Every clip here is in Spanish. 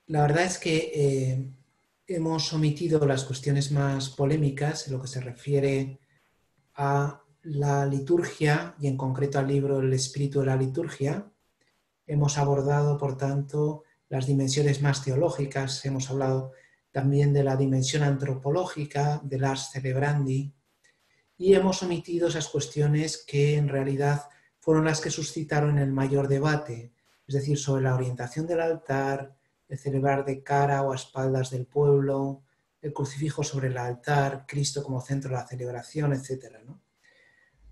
La verdad es que hemos omitido las cuestiones más polémicas en lo que se refiere a la liturgia y en concreto al libro El espíritu de la liturgia. Hemos abordado, por tanto, las dimensiones más teológicas, hemos hablado también de la dimensión antropológica, del ars celebrandi, y hemos omitido esas cuestiones que en realidad fueron las que suscitaron el mayor debate, es decir, sobre la orientación del altar, el celebrar de cara o a espaldas del pueblo, el crucifijo sobre el altar, Cristo como centro de la celebración, etc., ¿no?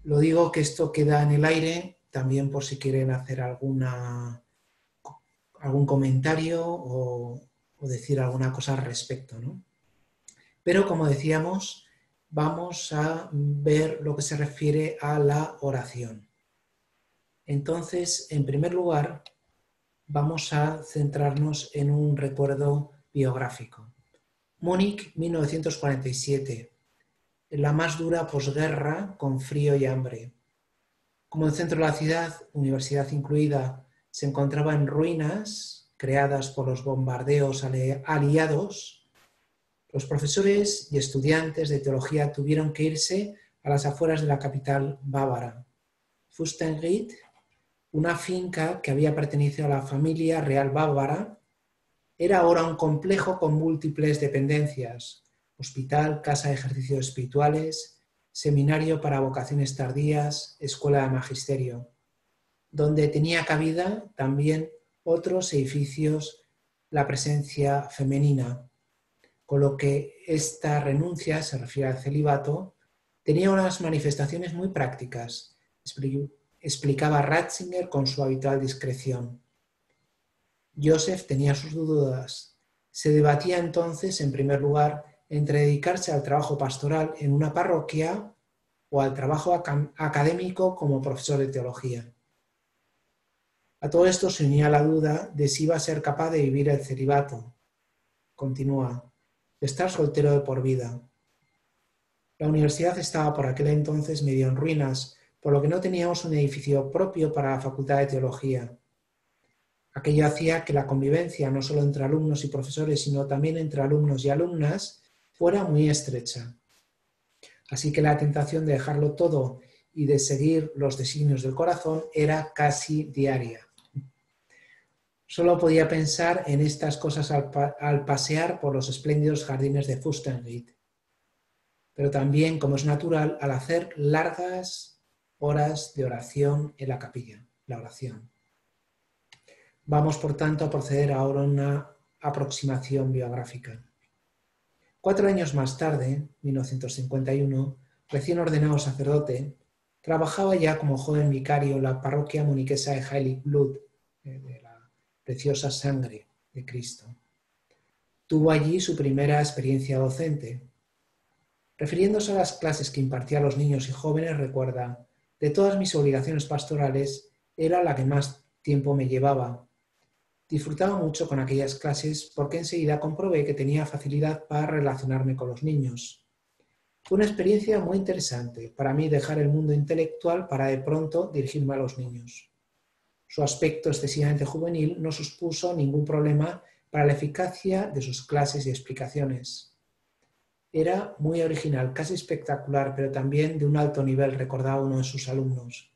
Lo digo que esto queda en el aire, también por si quieren hacer algún comentario o decir alguna cosa al respecto, ¿no? Pero como decíamos, vamos a ver lo que se refiere a la oración. Entonces, en primer lugar, vamos a centrarnos en un recuerdo biográfico. Múnich, 1947, la más dura posguerra con frío y hambre. Como el centro de la ciudad, universidad incluida, se encontraba en ruinas creadas por los bombardeos aliados, los profesores y estudiantes de teología tuvieron que irse a las afueras de la capital bávara. Fürstenried, una finca que había pertenecido a la familia real bávara, era ahora un complejo con múltiples dependencias: hospital, casa de ejercicios espirituales, seminario para vocaciones tardías, escuela de magisterio, donde tenía cabida también otros edificios la presencia femenina, con lo que esta renuncia, se refiere al celibato, tenía unas manifestaciones muy prácticas, explicaba Ratzinger con su habitual discreción. Joseph tenía sus dudas. Se debatía entonces, en primer lugar, entre dedicarse al trabajo pastoral en una parroquia o al trabajo académico como profesor de teología. A todo esto se unía la duda de si iba a ser capaz de vivir el celibato. Continúa, de estar soltero de por vida. La universidad estaba por aquel entonces medio en ruinas, por lo que no teníamos un edificio propio para la Facultad de Teología. Aquello hacía que la convivencia, no solo entre alumnos y profesores, sino también entre alumnos y alumnas, fuera muy estrecha. Así que la tentación de dejarlo todo y de seguir los designios del corazón era casi diaria. Solo podía pensar en estas cosas al pasear por los espléndidos jardines de Fürstenried, pero también, como es natural, al hacer largas horas de oración en la capilla, la oración. Vamos, por tanto, a proceder ahora a una aproximación biográfica. 4 años más tarde, 1951, recién ordenado sacerdote, trabajaba ya como joven vicario en la parroquia muniquesa de Heilig Blut, de la preciosa sangre de Cristo. Tuvo allí su primera experiencia docente. Refiriéndose a las clases que impartía a los niños y jóvenes, recuerda: de todas mis obligaciones pastorales, era la que más tiempo me llevaba. Disfrutaba mucho con aquellas clases porque enseguida comprobé que tenía facilidad para relacionarme con los niños. Fue una experiencia muy interesante para mí dejar el mundo intelectual para de pronto dirigirme a los niños. Su aspecto excesivamente juvenil no supuso ningún problema para la eficacia de sus clases y explicaciones. Era muy original, casi espectacular, pero también de un alto nivel, recordaba uno de sus alumnos.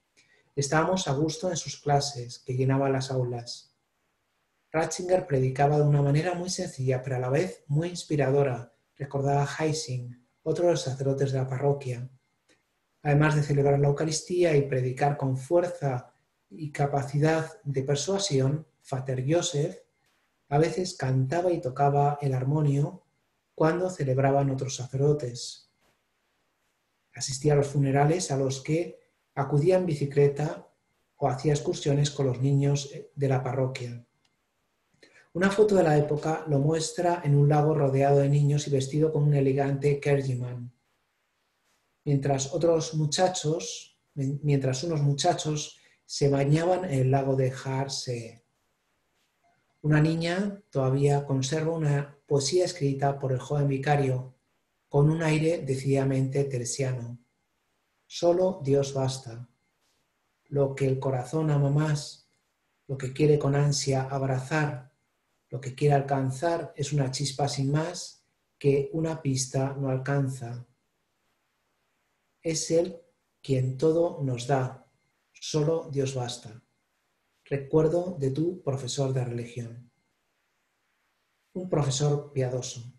Estábamos a gusto en sus clases, que llenaban las aulas. Ratzinger predicaba de una manera muy sencilla, pero a la vez muy inspiradora, recordaba Heising, otro de los sacerdotes de la parroquia. Además de celebrar la Eucaristía y predicar con fuerza y capacidad de persuasión, Vater Joseph a veces cantaba y tocaba el armonio cuando celebraban otros sacerdotes. Asistía a los funerales a los que acudía en bicicleta o hacía excursiones con los niños de la parroquia. Una foto de la época lo muestra en un lago rodeado de niños y vestido con un elegante clergyman. Mientras unos muchachos se bañaban en el lago de Haarse. Una niña todavía conserva una poesía escrita por el joven vicario, con un aire decididamente teresiano. Solo Dios basta. Lo que el corazón ama más, lo que quiere con ansia abrazar, Lo que quiere alcanzar es una chispa sin más que una pista no alcanza. Es Él quien todo nos da, solo Dios basta. Recuerdo de tu profesor de religión. Un profesor piadoso.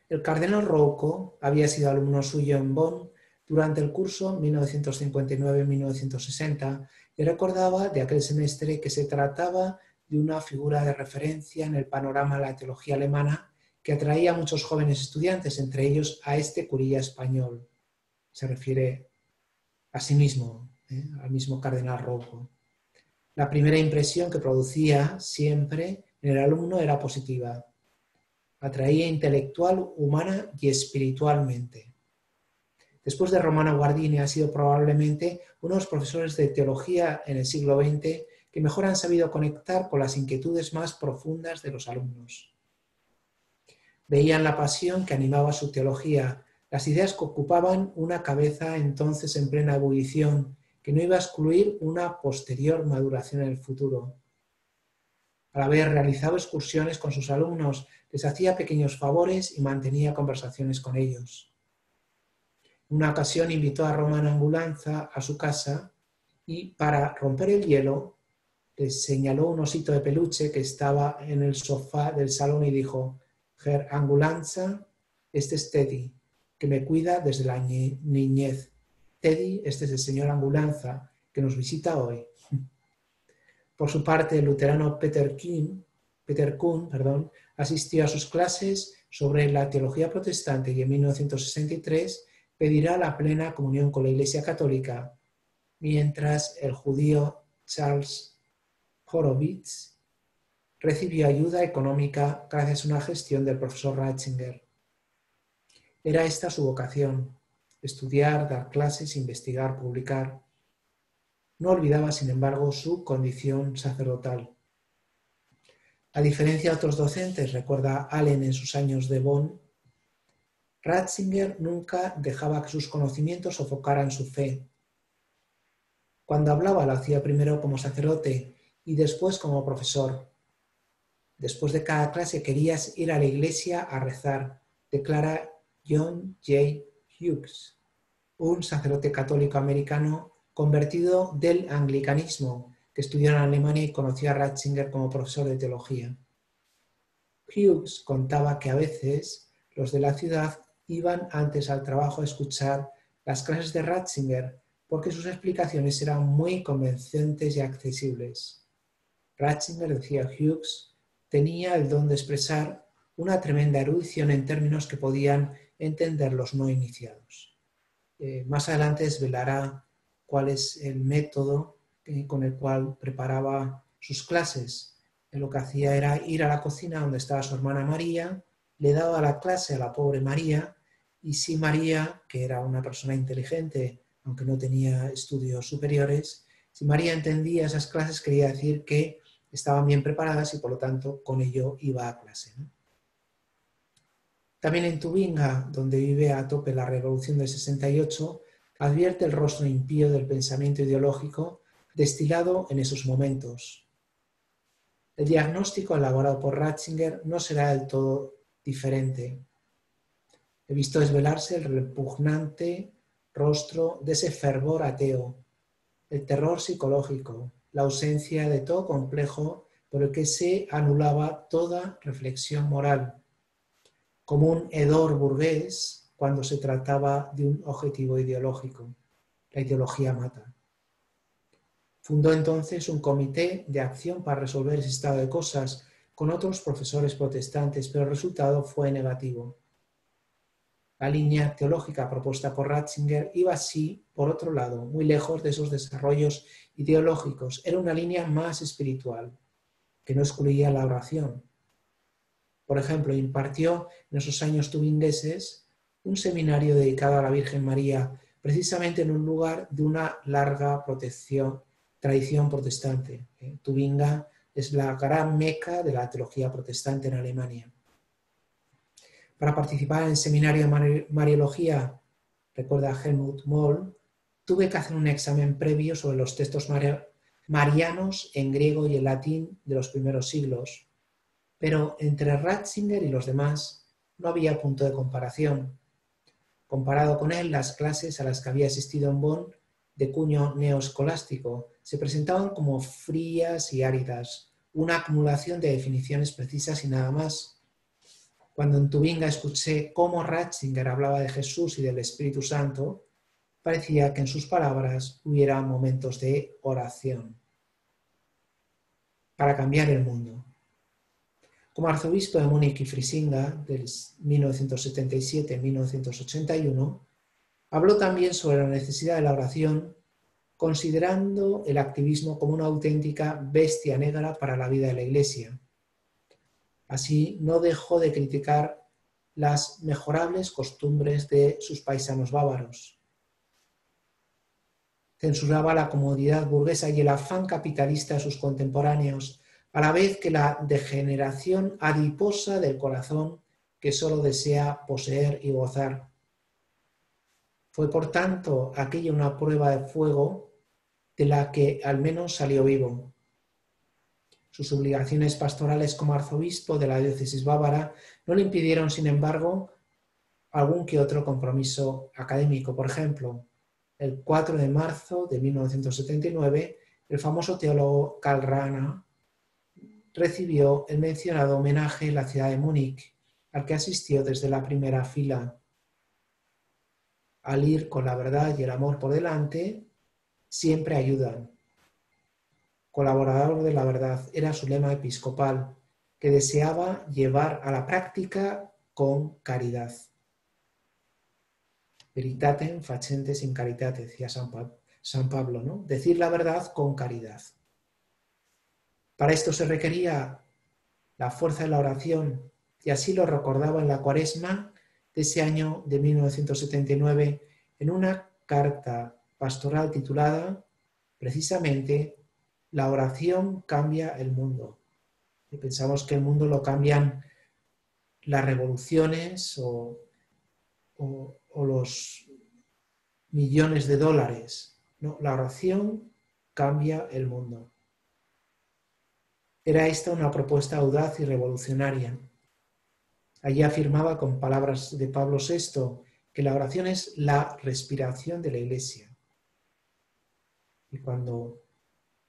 El cardenal Rouco había sido alumno suyo en Bonn durante el curso 1959-1960 y recordaba de aquel semestre que se trataba de una figura de referencia en el panorama de la teología alemana que atraía a muchos jóvenes estudiantes, entre ellos a este curilla español. Se refiere a sí mismo, al mismo cardenal Rouco. La primera impresión que producía siempre en el alumno era positiva. Atraía intelectual, humana y espiritualmente. Después de Romano Guardini ha sido probablemente uno de los profesores de teología en el siglo XX que mejor han sabido conectar con las inquietudes más profundas de los alumnos. Veían la pasión que animaba su teología, las ideas que ocupaban una cabeza entonces en plena ebullición, que no iba a excluir una posterior maduración en el futuro. Al haber realizado excursiones con sus alumnos, les hacía pequeños favores y mantenía conversaciones con ellos. En una ocasión invitó a Romano Angulanza a su casa y, para romper el hielo, les señaló un osito de peluche que estaba en el sofá del salón y dijo: Herr Angulanza, este es Teddy, que me cuida desde la niñez. Teddy, este es el señor Angulanza, que nos visita hoy. Por su parte, el luterano Peter Kuhn asistió a sus clases sobre la teología protestante y en 1963 pedirá la plena comunión con la Iglesia Católica, mientras el judío Charles Horowitz recibió ayuda económica gracias a una gestión del profesor Ratzinger. Era esta su vocación: estudiar, dar clases, investigar, publicar. No olvidaba, sin embargo, su condición sacerdotal. A diferencia de otros docentes, recuerda Allen en sus años de Bonn, Ratzinger nunca dejaba que sus conocimientos sofocaran su fe. Cuando hablaba lo hacía primero como sacerdote y después como profesor. Después de cada clase querías ir a la iglesia a rezar, declara John J. Hughes, un sacerdote católico americano convertido del anglicanismo, que estudió en Alemania y conoció a Ratzinger como profesor de teología. Hughes contaba que a veces los de la ciudad iban antes al trabajo a escuchar las clases de Ratzinger porque sus explicaciones eran muy convincentes y accesibles. Ratzinger, decía Hughes, tenía el don de expresar una tremenda erudición en términos que podían entender los no iniciados. Más adelante desvelará cuál es el método con el cual preparaba sus clases. Lo que hacía era ir a la cocina donde estaba su hermana María, le daba la clase a la pobre María, y si María, que era una persona inteligente, aunque no tenía estudios superiores, si María entendía esas clases, quería decir que estaban bien preparadas y por lo tanto con ello iba a clase, ¿no? También en Tubinga, donde vive a tope la Revolución del 68, advierte el rostro impío del pensamiento ideológico destilado en esos momentos. El diagnóstico elaborado por Ratzinger no será del todo diferente. He visto desvelarse el repugnante rostro de ese fervor ateo, el terror psicológico, la ausencia de todo complejo por el que se anulaba toda reflexión moral, como un hedor burgués cuando se trataba de un objetivo ideológico. La ideología mata. Fundó entonces un comité de acción para resolver ese estado de cosas con otros profesores protestantes, pero el resultado fue negativo. La línea teológica propuesta por Ratzinger iba así, por otro lado, muy lejos de esos desarrollos ideológicos. Era una línea más espiritual, que no excluía la oración. Por ejemplo, impartió en esos años tubingueses un seminario dedicado a la Virgen María, precisamente en un lugar de una larga tradición protestante. Tubinga es la gran meca de la teología protestante en Alemania. Para participar en el seminario de Mariología, recuerda Helmut Moll, tuve que hacer un examen previo sobre los textos marianos en griego y en latín de los primeros siglos. Pero entre Ratzinger y los demás no había punto de comparación. Comparado con él, las clases a las que había asistido en Bonn, de cuño neoescolástico, se presentaban como frías y áridas, una acumulación de definiciones precisas y nada más. Cuando en Tubinga escuché cómo Ratzinger hablaba de Jesús y del Espíritu Santo, parecía que en sus palabras hubiera momentos de oración para cambiar el mundo. Como arzobispo de Múnich y Frisinga del 1977-1981, habló también sobre la necesidad de la oración, considerando el activismo como una auténtica bestia negra para la vida de la Iglesia. Así, no dejó de criticar las mejorables costumbres de sus paisanos bávaros. Censuraba la comodidad burguesa y el afán capitalista de sus contemporáneos, a la vez que la degeneración adiposa del corazón que solo desea poseer y gozar. Fue, por tanto, aquella una prueba de fuego de la que al menos salió vivo. Sus obligaciones pastorales como arzobispo de la diócesis bávara no le impidieron, sin embargo, algún que otro compromiso académico. Por ejemplo, el 4 de marzo de 1979, el famoso teólogo Karl Rahner recibió el mencionado homenaje en la ciudad de Múnich, al que asistió desde la primera fila. Al ir con la verdad y el amor por delante, siempre ayudan. Colaborador de la verdad era su lema episcopal, que deseaba llevar a la práctica con caridad. Veritatem facentes in caritate, decía San Pablo, ¿no? Decir la verdad con caridad. Para esto se requería la fuerza de la oración, y así lo recordaba en la Cuaresma de ese año de 1979 en una carta pastoral titulada precisamente La oración cambia el mundo. Y pensamos que el mundo lo cambian las revoluciones o los millones de dólares. No, la oración cambia el mundo. Era esta una propuesta audaz y revolucionaria. Allí afirmaba con palabras de Pablo VI que la oración es la respiración de la Iglesia. Y cuando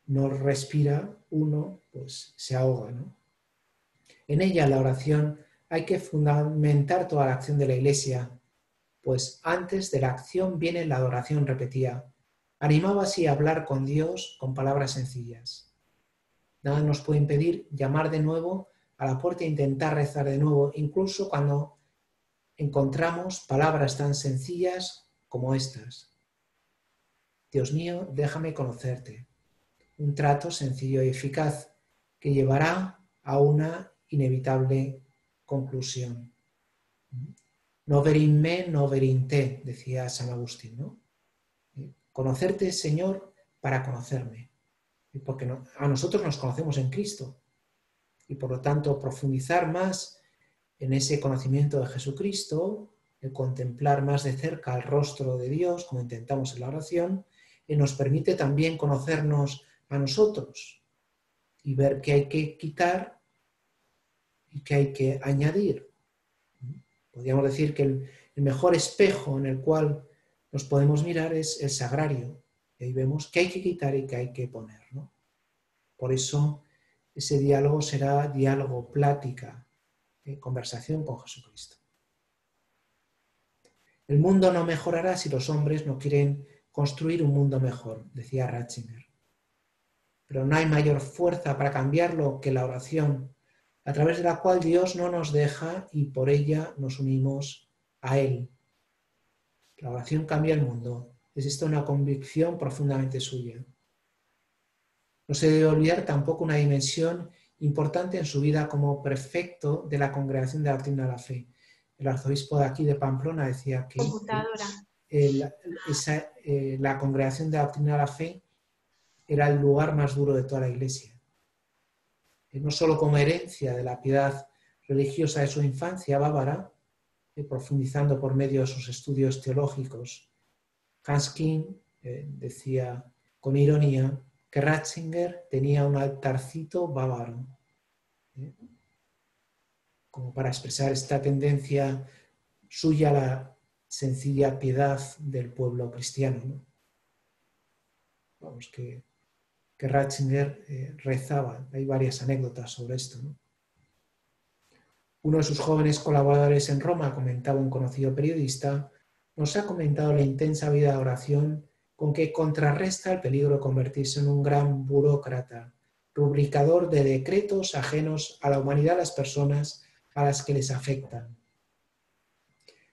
no respira uno, pues se ahoga, ¿no? En ella, la oración, hay que fundamentar toda la acción de la Iglesia, pues antes de la acción viene la adoración, repetía. Animaba así a hablar con Dios con palabras sencillas. Nada nos puede impedir llamar de nuevo a la puerta e intentar rezar de nuevo, incluso cuando encontramos palabras tan sencillas como estas. Dios mío, déjame conocerte. Un trato sencillo y eficaz que llevará a una inevitable conclusión. Nover in me, nover in te, decía San Agustín, ¿no? Conocerte, Señor, para conocerme. Porque a nosotros nos conocemos en Cristo. Y por lo tanto, profundizar más en ese conocimiento de Jesucristo, el contemplar más de cerca el rostro de Dios, como intentamos en la oración, nos permite también conocernos a nosotros y ver qué hay que quitar y qué hay que añadir. Podríamos decir que el mejor espejo en el cual nos podemos mirar es el sagrario. Y ahí vemos qué hay que quitar y qué hay que poner, ¿no? Por eso ese diálogo será diálogo, plática, conversación con Jesucristo. El mundo no mejorará si los hombres no quieren construir un mundo mejor, decía Ratzinger. Pero no hay mayor fuerza para cambiarlo que la oración, a través de la cual Dios no nos deja y por ella nos unimos a Él. La oración cambia el mundo. Es esta una convicción profundamente suya. No se debe olvidar tampoco una dimensión importante en su vida como prefecto de la Congregación de la Doctrina de la Fe. El arzobispo de aquí de Pamplona decía que la Congregación de la Doctrina de la Fe era el lugar más duro de toda la Iglesia. No solo como herencia de la piedad religiosa de su infancia bávara, profundizando por medio de sus estudios teológicos. Hans King decía con ironía que Ratzinger tenía un altarcito bávaro. como para expresar esta tendencia suya a la sencilla piedad del pueblo cristiano, ¿no? Vamos, que Ratzinger rezaba. Hay varias anécdotas sobre esto, ¿no? Uno de sus jóvenes colaboradores en Roma, comentaba un conocido periodista, nos ha comentado la intensa vida de oración con que contrarresta el peligro de convertirse en un gran burócrata, rubricador de decretos ajenos a la humanidad de las personas a las que les afectan.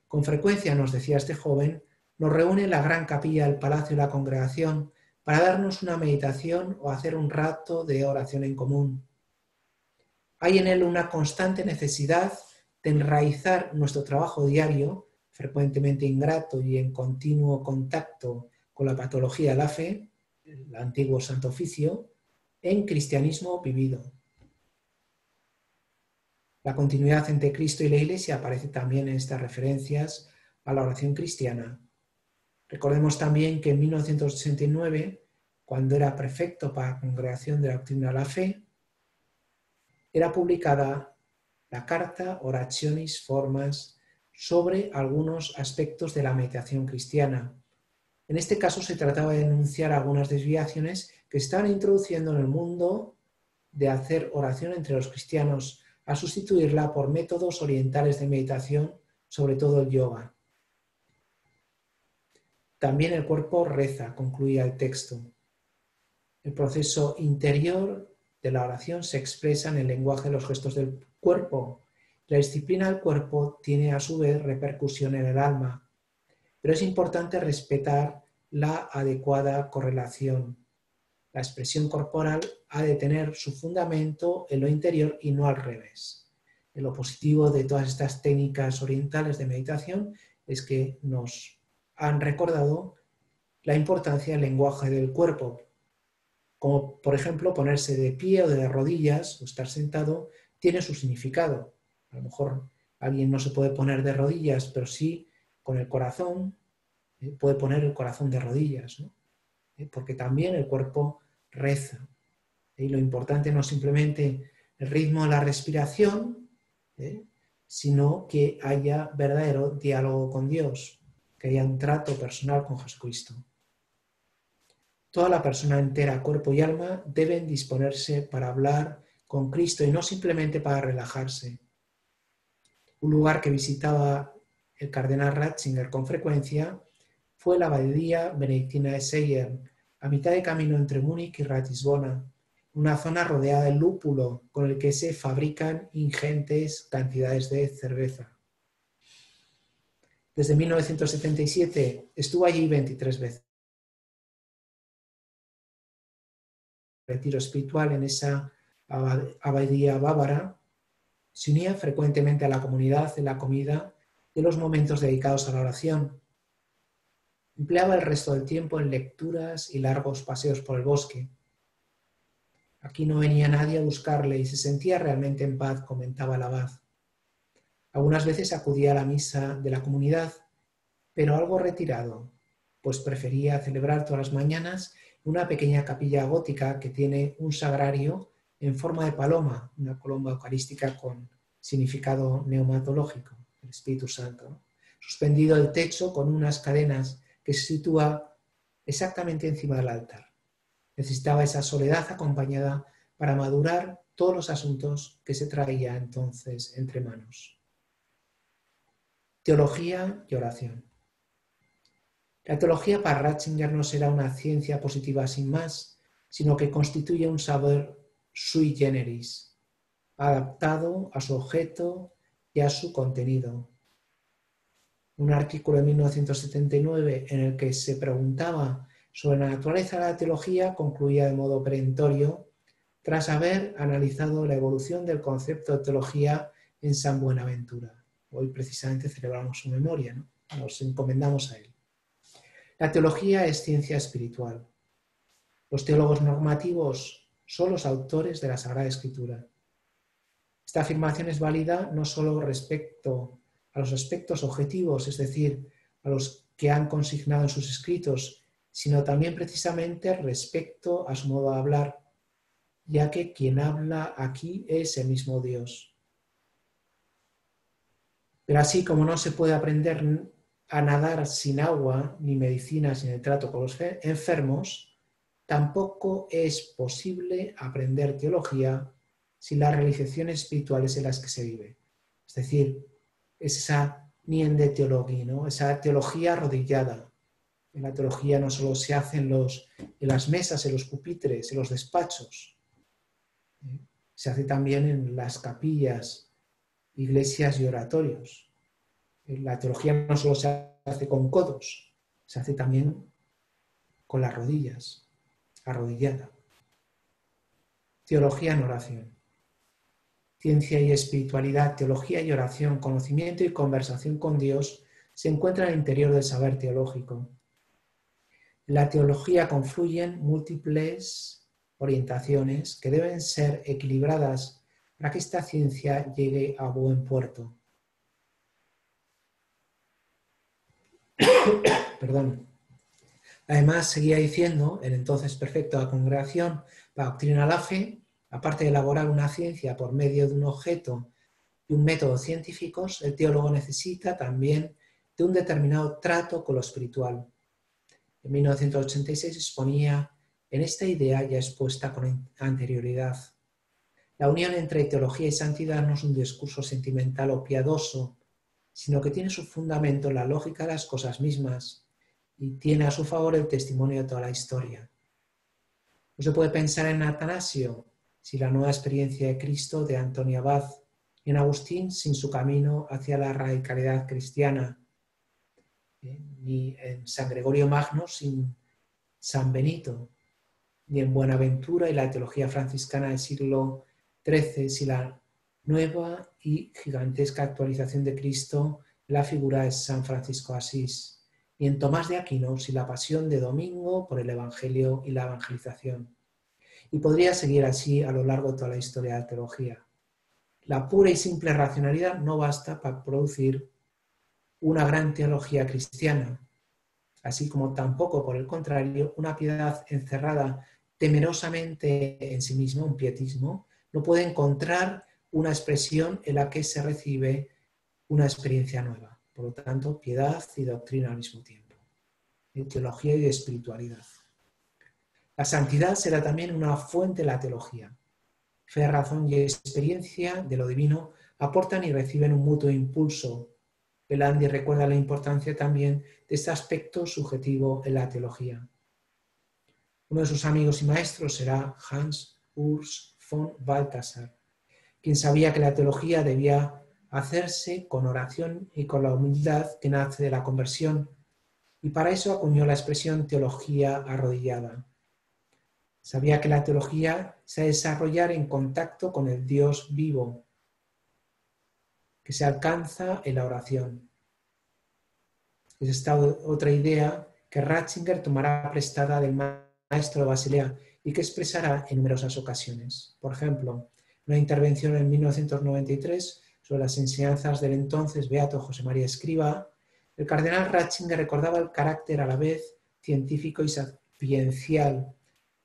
Con frecuencia, nos decía este joven, nos reúne en la gran capilla del Palacio de la Congregación para darnos una meditación o hacer un rato de oración en común. Hay en él una constante necesidad de enraizar nuestro trabajo diario, frecuentemente ingrato y en continuo contacto con la patología de la fe, el antiguo Santo Oficio, en cristianismo vivido. La continuidad entre Cristo y la Iglesia aparece también en estas referencias a la oración cristiana. Recordemos también que en 1989, cuando era prefecto para la Congregación de la Doctrina de la Fe, era publicada la carta Orationis Formas sobre algunos aspectos de la meditación cristiana. En este caso se trataba de denunciar algunas desviaciones que estaban introduciendo en el mundo de hacer oración entre los cristianos, a sustituirla por métodos orientales de meditación, sobre todo el yoga. También el cuerpo reza, concluía el texto. El proceso interior de la oración se expresa en el lenguaje de los gestos del cuerpo. La disciplina del cuerpo tiene a su vez repercusión en el alma, pero es importante respetar la adecuada correlación. La expresión corporal ha de tener su fundamento en lo interior y no al revés. Lo positivo de todas estas técnicas orientales de meditación es que nos han recordado la importancia del lenguaje del cuerpo, como por ejemplo ponerse de pie o de rodillas o estar sentado tiene su significado. A lo mejor alguien no se puede poner de rodillas, pero sí con el corazón puede poner el corazón de rodillas, ¿no? Porque también el cuerpo reza. Y lo importante no es simplemente el ritmo de la respiración, sino que haya verdadero diálogo con Dios, que haya un trato personal con Jesucristo. Toda la persona entera, cuerpo y alma, deben disponerse para hablar con Cristo y no simplemente para relajarse. Un lugar que visitaba el cardenal Ratzinger con frecuencia fue la abadía benedictina de Seyer, a mitad de camino entre Múnich y Ratisbona, una zona rodeada de lúpulo con el que se fabrican ingentes cantidades de cerveza. Desde 1977 estuvo allí 23 veces. Retiro espiritual en esa abadía bávara, se unía frecuentemente a la comunidad en la comida y en los momentos dedicados a la oración. Empleaba el resto del tiempo en lecturas y largos paseos por el bosque. Aquí no venía nadie a buscarle y se sentía realmente en paz, comentaba el abad. Algunas veces acudía a la misa de la comunidad, pero algo retirado, pues prefería celebrar todas las mañanas en una pequeña capilla gótica que tiene un sagrario en forma de paloma, una columna eucarística con significado neumatológico, el Espíritu Santo, ¿no? Suspendido del techo con unas cadenas que se sitúa exactamente encima del altar. Necesitaba esa soledad acompañada para madurar todos los asuntos que se traía entonces entre manos. Teología y oración. La teología para Ratzinger no será una ciencia positiva sin más, sino que constituye un saber sui generis, adaptado a su objeto y a su contenido. Un artículo de 1979 en el que se preguntaba sobre la naturaleza de la teología concluía de modo perentorio, tras haber analizado la evolución del concepto de teología en San Buenaventura. Hoy precisamente celebramos su memoria, ¿no? Nos encomendamos a él. La teología es ciencia espiritual. Los teólogos normativos son los autores de la Sagrada Escritura. Esta afirmación es válida no solo respecto a los aspectos objetivos, es decir, a los que han consignado en sus escritos, sino también precisamente respecto a su modo de hablar, ya que quien habla aquí es el mismo Dios. Pero así como no se puede aprender a nadar sin agua, ni medicina sin el trato con los enfermos, tampoco es posible aprender teología sin las realizaciones espirituales en las que se vive. Es decir, es esa niende teología, ¿no? Esa teología arrodillada. En la teología no solo se hace en las mesas, en los pupitres, en los despachos, se hace también en las capillas, iglesias y oratorios. La teología no solo se hace con codos, se hace también con las rodillas, arrodillada. Teología en oración. Ciencia y espiritualidad, teología y oración, conocimiento y conversación con Dios se encuentran en el interior del saber teológico. En la teología confluyen múltiples orientaciones que deben ser equilibradas para que esta ciencia llegue a buen puerto. Perdón. Además, seguía diciendo el entonces prefecto de la Congregación para Doctrina de la Fe, aparte de elaborar una ciencia por medio de un objeto y un método científicos, el teólogo necesita también de un determinado trato con lo espiritual. En 1986 exponía en esta idea ya expuesta con anterioridad. La unión entre teología y santidad no es un discurso sentimental o piadoso, sino que tiene su fundamento en la lógica de las cosas mismas y tiene a su favor el testimonio de toda la historia. No se puede pensar en Atanasio sin la nueva experiencia de Cristo de Antonio Abad, y en Agustín sin su camino hacia la radicalidad cristiana, ni en San Gregorio Magno sin San Benito, ni en Buenaventura y la teología franciscana del siglo XIII sin la nueva y gigantesca actualización de Cristo en la figura de San Francisco de Asís, y en Tomás de Aquino sin la pasión de Domingo por el Evangelio y la evangelización. Y podría seguir así a lo largo de toda la historia de la teología. La pura y simple racionalidad no basta para producir una gran teología cristiana, así como tampoco, por el contrario, una piedad encerrada temerosamente en sí misma, un pietismo, no puede encontrar una expresión en la que se recibe una experiencia nueva. Por lo tanto, piedad y doctrina al mismo tiempo. Teología y espiritualidad. La santidad será también una fuente de la teología. Fe, razón y experiencia de lo divino aportan y reciben un mutuo impulso. Belandi recuerda la importancia también de este aspecto subjetivo en la teología. Uno de sus amigos y maestros será Hans Urs von Balthasar, quien sabía que la teología debía hacerse con oración y con la humildad que nace de la conversión, y para eso acuñó la expresión teología arrodillada. Sabía que la teología se ha de desarrollar en contacto con el Dios vivo, que se alcanza en la oración. Es esta otra idea que Ratzinger tomará prestada del maestro de Basilea y que expresará en numerosas ocasiones. Por ejemplo, una intervención en 1993 sobre las enseñanzas del entonces beato José María Escrivá, el cardenal Ratzinger recordaba el carácter a la vez científico y sapiencial,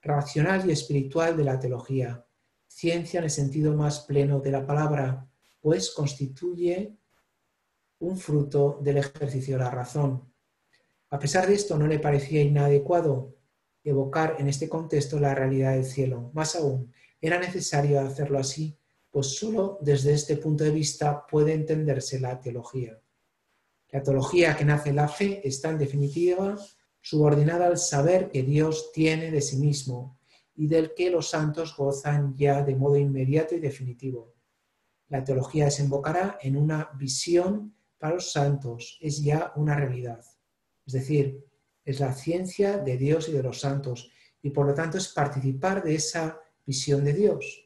racional y espiritual de la teología, ciencia en el sentido más pleno de la palabra, pues constituye un fruto del ejercicio de la razón. A pesar de esto, no le parecía inadecuado evocar en este contexto la realidad del cielo. Más aún, era necesario hacerlo así, pues solo desde este punto de vista puede entenderse la teología. La teología que nace en la fe está, en definitiva, subordinada al saber que Dios tiene de sí mismo y del que los santos gozan ya de modo inmediato y definitivo. La teología desembocará en una visión para los santos, es ya una realidad. Es decir, es la ciencia de Dios y de los santos, y por lo tanto es participar de esa visión de Dios.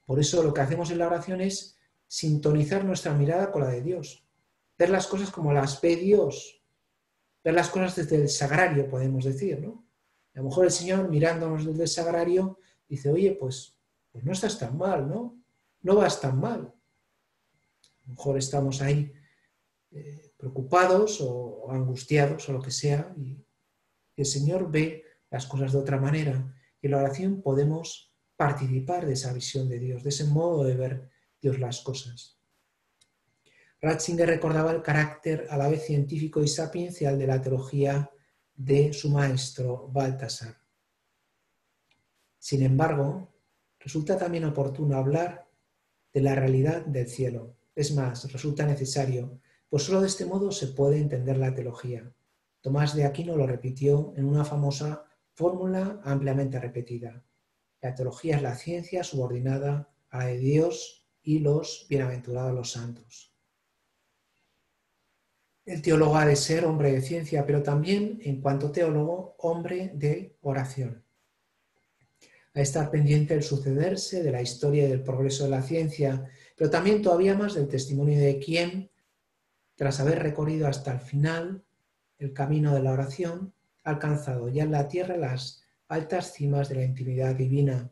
Por eso lo que hacemos en la oración es sintonizar nuestra mirada con la de Dios, ver las cosas como las ve Dios, ver las cosas desde el sagrario, podemos decir, ¿no? A lo mejor el Señor, mirándonos desde el sagrario, dice, oye, pues no estás tan mal, ¿no? No vas tan mal. A lo mejor estamos ahí preocupados o angustiados o lo que sea, y el Señor ve las cosas de otra manera. Y en la oración podemos participar de esa visión de Dios, de ese modo de ver Dios las cosas. Ratzinger recordaba el carácter a la vez científico y sapiencial de la teología de su maestro Baltasar. Sin embargo, resulta también oportuno hablar de la realidad del cielo. Es más, resulta necesario, pues solo de este modo se puede entender la teología. Tomás de Aquino lo repitió en una famosa fórmula ampliamente repetida. La teología es la ciencia subordinada a la de Dios y los bienaventurados los santos. El teólogo ha de ser hombre de ciencia, pero también, en cuanto teólogo, hombre de oración. Ha de estar pendiente del sucederse, de la historia y del progreso de la ciencia, pero también todavía más del testimonio de quien, tras haber recorrido hasta el final el camino de la oración, ha alcanzado ya en la tierra las altas cimas de la intimidad divina,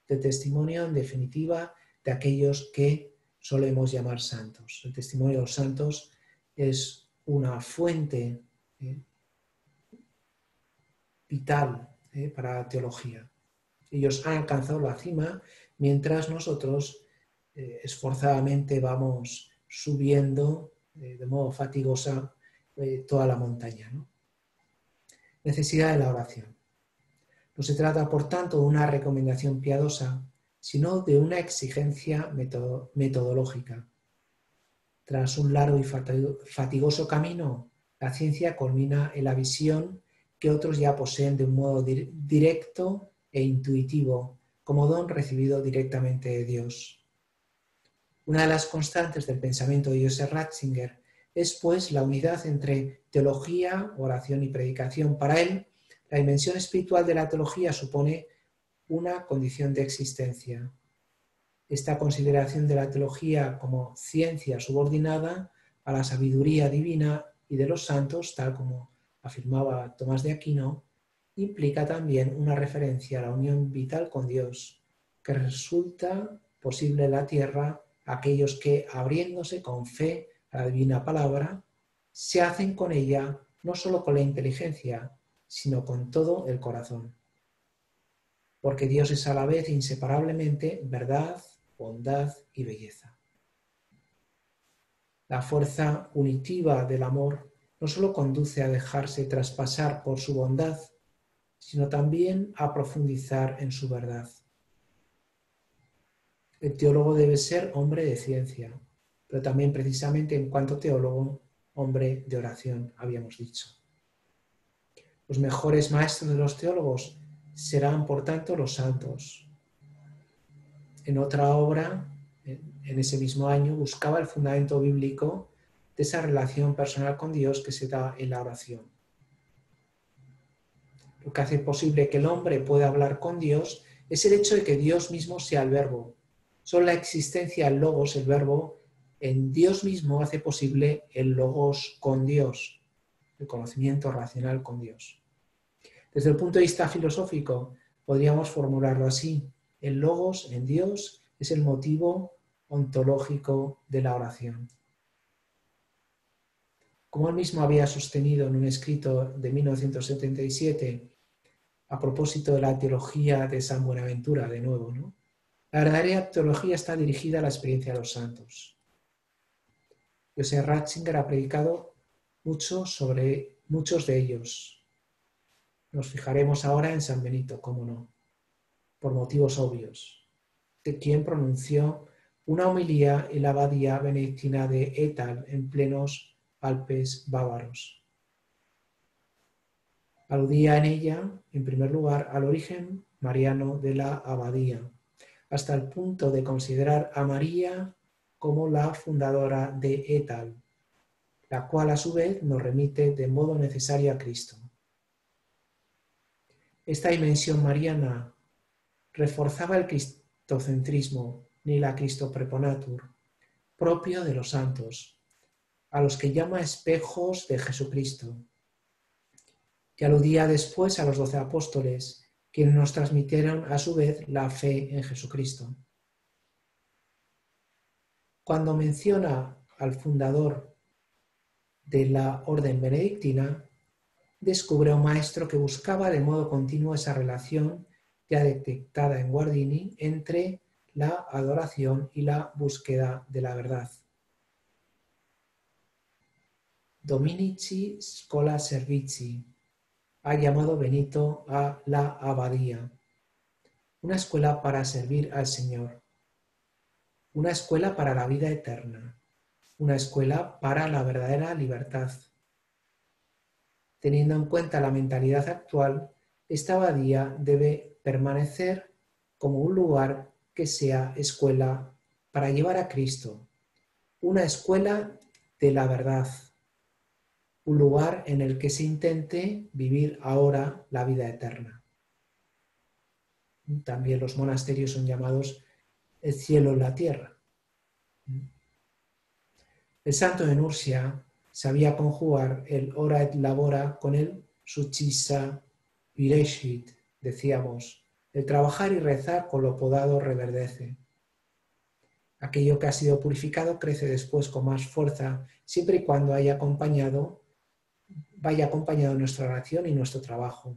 de testimonio, en definitiva, de aquellos que solemos llamar santos. El testimonio de los santos es una fuente vital para la teología. Ellos han alcanzado la cima, mientras nosotros esforzadamente vamos subiendo de modo fatigosa toda la montaña, ¿no? Necesidad de la oración. No se trata, por tanto, de una recomendación piadosa, sino de una exigencia metodológica. Tras un largo y fatigoso camino, la ciencia culmina en la visión que otros ya poseen de un modo directo e intuitivo, como don recibido directamente de Dios. Una de las constantes del pensamiento de Joseph Ratzinger es, pues, la unidad entre teología, oración y predicación. Para él, la dimensión espiritual de la teología supone una condición de existencia. Esta consideración de la teología como ciencia subordinada a la sabiduría divina y de los santos, tal como afirmaba Tomás de Aquino, implica también una referencia a la unión vital con Dios, que resulta posible en la tierra a aquellos que, abriéndose con fe a la divina palabra, se hacen con ella no solo con la inteligencia, sino con todo el corazón. Porque Dios es a la vez inseparablemente verdad, bondad y belleza. La fuerza unitiva del amor no solo conduce a dejarse traspasar por su bondad, sino también a profundizar en su verdad. El teólogo debe ser hombre de ciencia, pero también precisamente en cuanto teólogo, hombre de oración, habíamos dicho. Los mejores maestros de los teólogos serán, por tanto, los santos. En otra obra, en ese mismo año, buscaba el fundamento bíblico de esa relación personal con Dios que se da en la oración. Lo que hace posible que el hombre pueda hablar con Dios es el hecho de que Dios mismo sea el verbo. Solo la existencia del logos, el verbo, en Dios mismo hace posible el logos con Dios, el conocimiento racional con Dios. Desde el punto de vista filosófico, podríamos formularlo así: el logos en Dios es el motivo ontológico de la oración. Como él mismo había sostenido en un escrito de 1977, a propósito de la teología de San Buenaventura, de nuevo, ¿no? La verdadera teología está dirigida a la experiencia de los santos. Joseph Ratzinger ha predicado mucho sobre muchos de ellos. Nos fijaremos ahora en San Benito, cómo no, por motivos obvios, de quien pronunció una homilía en la abadía benedictina de Etal, en plenos Alpes bávaros. Aludía en ella, en primer lugar, al origen mariano de la abadía, hasta el punto de considerar a María como la fundadora de Etal, la cual a su vez nos remite de modo necesario a Cristo. Esta dimensión mariana reforzaba el cristocentrismo, ni la Christopreponatur, propio de los santos, a los que llama espejos de Jesucristo, que aludía después a los 12 apóstoles, quienes nos transmitieron a su vez la fe en Jesucristo. Cuando menciona al fundador de la orden benedictina, descubre a un maestro que buscaba de modo continuo esa relación ya detectada en Guardini entre la adoración y la búsqueda de la verdad. Dominici Schola Servizi, ha llamado Benito a la abadía, una escuela para servir al Señor, una escuela para la vida eterna, una escuela para la verdadera libertad. Teniendo en cuenta la mentalidad actual, esta abadía debe permanecer como un lugar que sea escuela para llevar a Cristo, una escuela de la verdad, un lugar en el que se intente vivir ahora la vida eterna. También los monasterios son llamados el cielo en la tierra. El santo de Nursia sabía conjugar el ora et labora con el suchisa vireshit, decíamos, el trabajar y rezar con lo podado reverdece. Aquello que ha sido purificado crece después con más fuerza, siempre y cuando vaya acompañado nuestra oración y nuestro trabajo.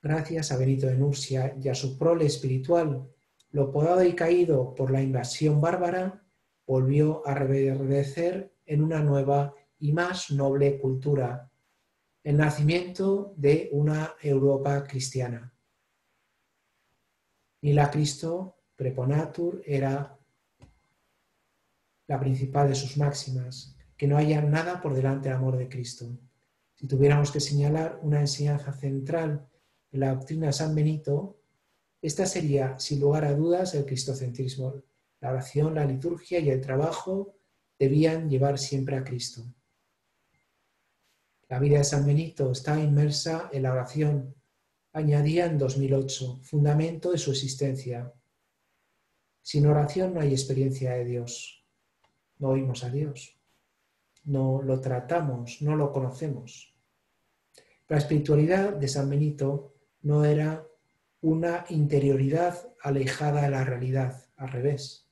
Gracias a Benito de Nursia y a su prole espiritual, lo podado y caído por la invasión bárbara volvió a reverdecer en una nueva y más noble cultura, el nacimiento de una Europa cristiana. Nihil Christo preponatur era la principal de sus máximas, que no haya nada por delante del amor de Cristo. Si tuviéramos que señalar una enseñanza central en la doctrina de San Benito, esta sería, sin lugar a dudas, el cristocentrismo. La oración, la liturgia y el trabajo debían llevar siempre a Cristo. La vida de San Benito está inmersa en la oración, añadía en 2008, fundamento de su existencia. Sin oración no hay experiencia de Dios. No oímos a Dios. No lo tratamos, no lo conocemos. La espiritualidad de San Benito no era una interioridad alejada de la realidad, al revés.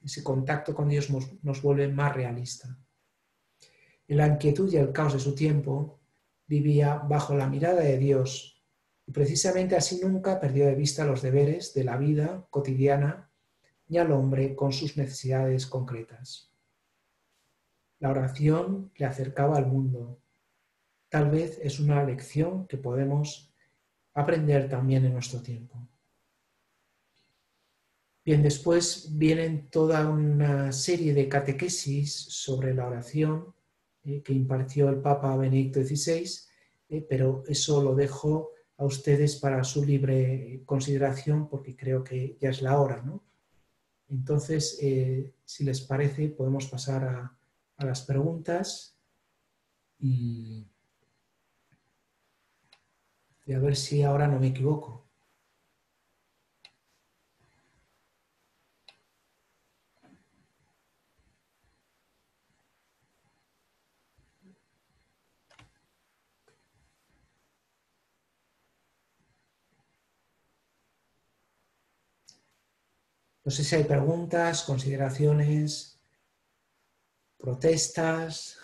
Ese contacto con Dios nos vuelve más realista. En la inquietud y el caos de su tiempo, vivía bajo la mirada de Dios y precisamente así nunca perdió de vista los deberes de la vida cotidiana ni al hombre con sus necesidades concretas. La oración le acercaba al mundo. Tal vez es una lección que podemos aprender también en nuestro tiempo. Bien, después vienen toda una serie de catequesis sobre la oración que impartió el Papa Benedicto XVI, pero eso lo dejo a ustedes para su libre consideración porque creo que ya es la hora, ¿no? Entonces, si les parece, podemos pasar a las preguntas y a ver si ahora no me equivoco. No sé si hay preguntas, consideraciones, protestas.